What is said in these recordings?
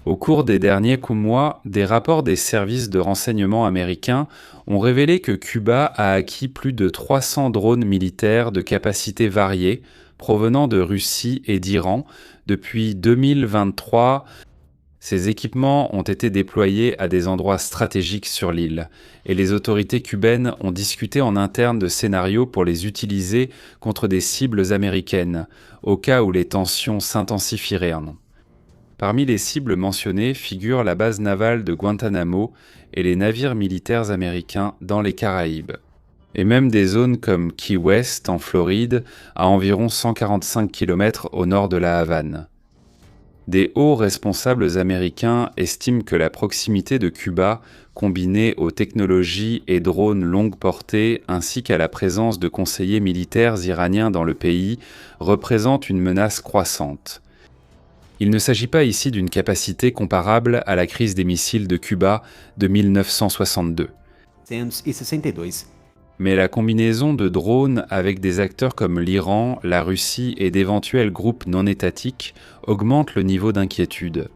Au cours des derniers mois, des rapports des services de renseignement américains ont révélé que Cuba a acquis plus de 300 drones militaires de capacités variées provenant de Russie et d'Iran depuis 2023. Ces équipements ont été déployés à des endroits stratégiques sur l'île, et les autorités cubaines ont discuté en interne de scénarios pour les utiliser contre des cibles américaines, au cas où les tensions s'intensifieraient. Parmi les cibles mentionnées figurent la base navale de Guantanamo et les navires militaires américains dans les Caraïbes. Et même des zones comme Key West en Floride, à environ 145 km au nord de la Havane. Des hauts responsables américains estiment que la proximité de Cuba, combinée aux technologies et drones longue portée ainsi qu'à la présence de conseillers militaires iraniens dans le pays, représente une menace croissante. Il ne s'agit pas ici d'une capacité comparable à la crise des missiles de Cuba de 1962. Mais la combinaison de drones avec des acteurs comme l'Iran, la Russie et d'éventuels groupes non étatiques augmente le niveau d'inquiétude.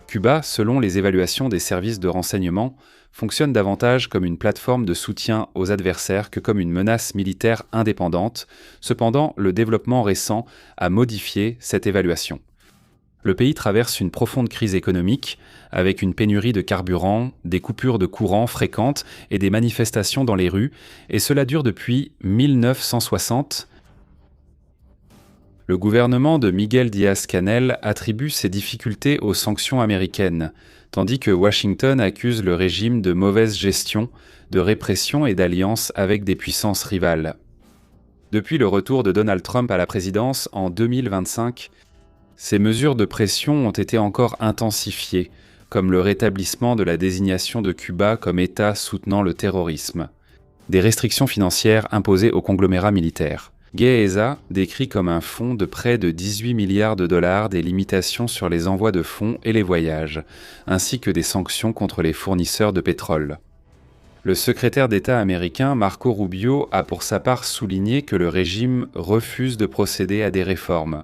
Cuba, selon les évaluations des services de renseignement, fonctionne davantage comme une plateforme de soutien aux adversaires que comme une menace militaire indépendante. Cependant, le développement récent a modifié cette évaluation. Le pays traverse une profonde crise économique, avec une pénurie de carburant, des coupures de courant fréquentes et des manifestations dans les rues, et cela dure depuis 1960. Le gouvernement de Miguel Díaz-Canel attribue ces difficultés aux sanctions américaines, tandis que Washington accuse le régime de mauvaise gestion, de répression et d'alliance avec des puissances rivales. Depuis le retour de Donald Trump à la présidence en 2025, ces mesures de pression ont été encore intensifiées, comme le rétablissement de la désignation de Cuba comme État soutenant le terrorisme, des restrictions financières imposées aux conglomérats militaires. GEESA décrit comme un fonds de près de 18 milliards de dollars des limitations sur les envois de fonds et les voyages, ainsi que des sanctions contre les fournisseurs de pétrole. Le secrétaire d'État américain Marco Rubio a pour sa part souligné que le régime refuse de procéder à des réformes,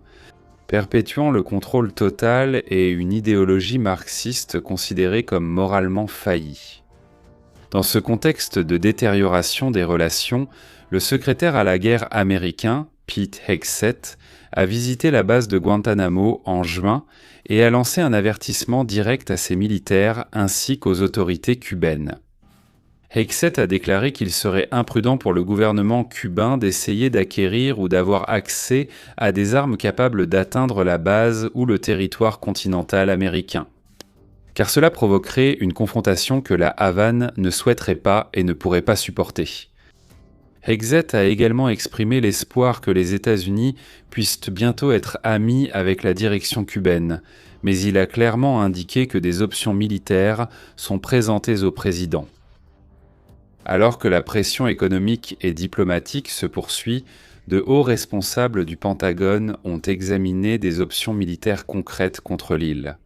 perpétuant le contrôle total et une idéologie marxiste considérée comme moralement faillie. Dans ce contexte de détérioration des relations, le secrétaire à la guerre américain, Pete Hegseth, a visité la base de Guantanamo en juin et a lancé un avertissement direct à ses militaires ainsi qu'aux autorités cubaines. Hegseth a déclaré qu'il serait imprudent pour le gouvernement cubain d'essayer d'acquérir ou d'avoir accès à des armes capables d'atteindre la base ou le territoire continental américain, car cela provoquerait une confrontation que la Havane ne souhaiterait pas et ne pourrait pas supporter. Hegseth a également exprimé l'espoir que les États-Unis puissent bientôt être amis avec la direction cubaine, mais il a clairement indiqué que des options militaires sont présentées au président. Alors que la pression économique et diplomatique se poursuit, de hauts responsables du Pentagone ont examiné des options militaires concrètes contre l'île.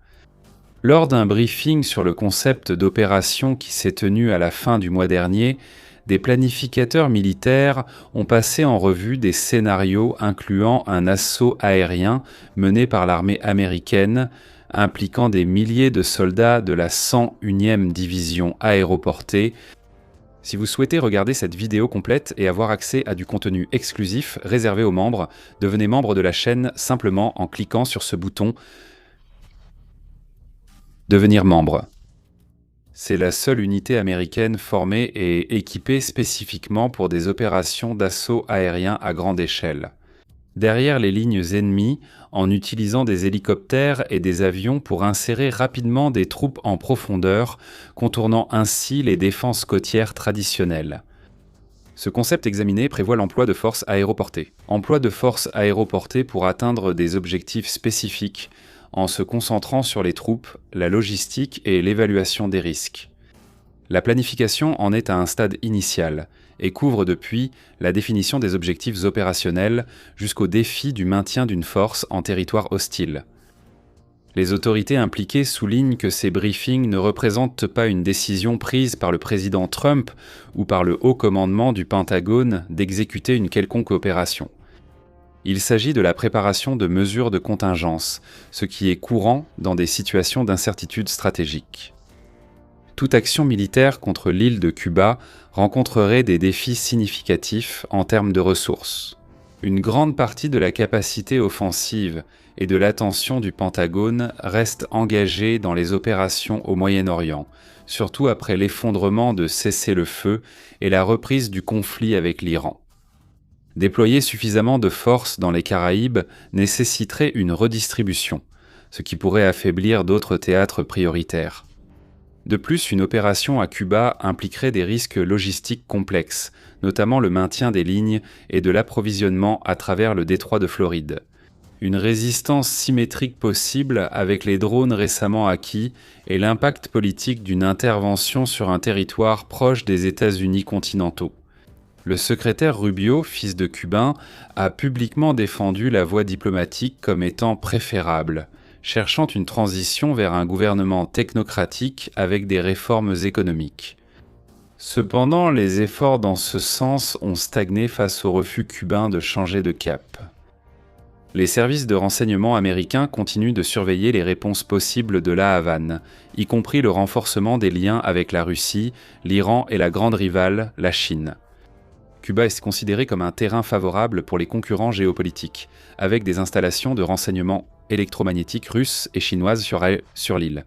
Lors d'un briefing sur le concept d'opération qui s'est tenu à la fin du mois dernier, des planificateurs militaires ont passé en revue des scénarios incluant un assaut aérien mené par l'armée américaine, impliquant des milliers de soldats de la 101e division aéroportée. Si vous souhaitez regarder cette vidéo complète et avoir accès à du contenu exclusif réservé aux membres, devenez membre de la chaîne simplement en cliquant sur ce bouton « Devenir membre ». C'est la seule unité américaine formée et équipée spécifiquement pour des opérations d'assaut aérien à grande échelle. Derrière les lignes ennemies, en utilisant des hélicoptères et des avions pour insérer rapidement des troupes en profondeur, contournant ainsi les défenses côtières traditionnelles. Ce concept examiné prévoit l'emploi de forces aéroportées. Emploi de forces aéroportées pour atteindre des objectifs spécifiques, en se concentrant sur les troupes, la logistique et l'évaluation des risques. La planification en est à un stade initial et couvre depuis la définition des objectifs opérationnels jusqu'au défi du maintien d'une force en territoire hostile. Les autorités impliquées soulignent que ces briefings ne représentent pas une décision prise par le président Trump ou par le haut commandement du Pentagone d'exécuter une quelconque opération. Il s'agit de la préparation de mesures de contingence, ce qui est courant dans des situations d'incertitude stratégique. Toute action militaire contre l'île de Cuba rencontrerait des défis significatifs en termes de ressources. Une grande partie de la capacité offensive et de l'attention du Pentagone reste engagée dans les opérations au Moyen-Orient, surtout après l'effondrement de cessez-le-feu et la reprise du conflit avec l'Iran. Déployer suffisamment de forces dans les Caraïbes nécessiterait une redistribution, ce qui pourrait affaiblir d'autres théâtres prioritaires. De plus, une opération à Cuba impliquerait des risques logistiques complexes, notamment le maintien des lignes et de l'approvisionnement à travers le détroit de Floride. Une résistance symétrique possible avec les drones récemment acquis et l'impact politique d'une intervention sur un territoire proche des États-Unis continentaux. Le secrétaire Rubio, fils de Cubain, a publiquement défendu la voie diplomatique comme étant préférable, cherchant une transition vers un gouvernement technocratique avec des réformes économiques. Cependant, les efforts dans ce sens ont stagné face au refus cubain de changer de cap. Les services de renseignement américains continuent de surveiller les réponses possibles de La Havane, y compris le renforcement des liens avec la Russie, l'Iran et la grande rivale, la Chine. Cuba est considéré comme un terrain favorable pour les concurrents géopolitiques, avec des installations de renseignement électromagnétiques russes et chinoises sur l'île.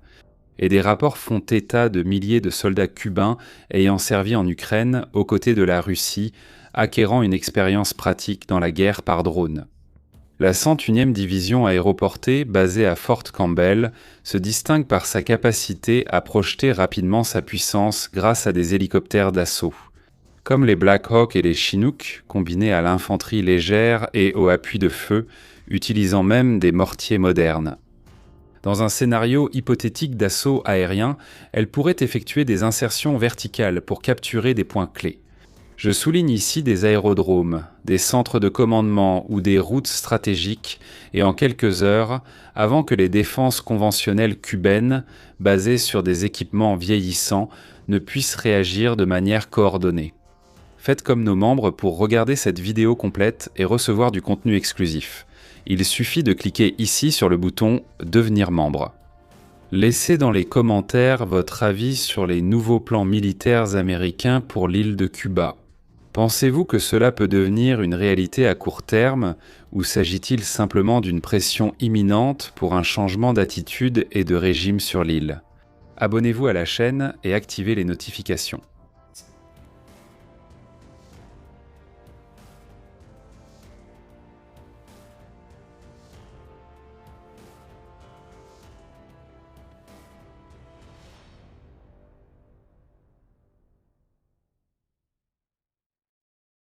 Et des rapports font état de milliers de soldats cubains ayant servi en Ukraine aux côtés de la Russie, acquérant une expérience pratique dans la guerre par drone. La 101e division aéroportée, basée à Fort Campbell, se distingue par sa capacité à projeter rapidement sa puissance grâce à des hélicoptères d'assaut. Comme les Black Hawk et les Chinook, combinés à l'infanterie légère et au appui de feu, utilisant même des mortiers modernes. Dans un scénario hypothétique d'assaut aérien, elle pourrait effectuer des insertions verticales pour capturer des points clés. Je souligne ici des aérodromes, des centres de commandement ou des routes stratégiques et en quelques heures, avant que les défenses conventionnelles cubaines, basées sur des équipements vieillissants, ne puissent réagir de manière coordonnée. Faites comme nos membres pour regarder cette vidéo complète et recevoir du contenu exclusif. Il suffit de cliquer ici sur le bouton « Devenir membre ». Laissez dans les commentaires votre avis sur les nouveaux plans militaires américains pour l'île de Cuba. Pensez-vous que cela peut devenir une réalité à court terme ou s'agit-il simplement d'une pression imminente pour un changement d'attitude et de régime sur l'île ? Abonnez-vous à la chaîne et activez les notifications.